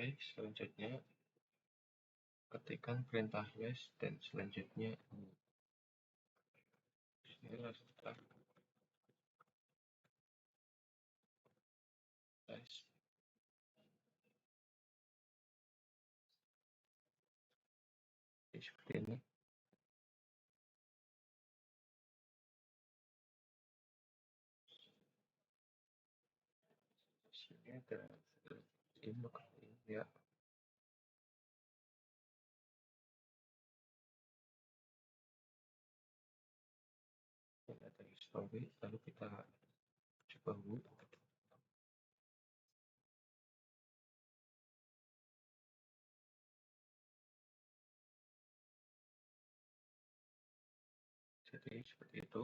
Oke, selanjutnya ketikkan perintah les dan selanjutnya inilah start les. Seperti ini. Sini ada ini ya. Ini ada story, lalu kita coba hubungi. Jadi seperti itu.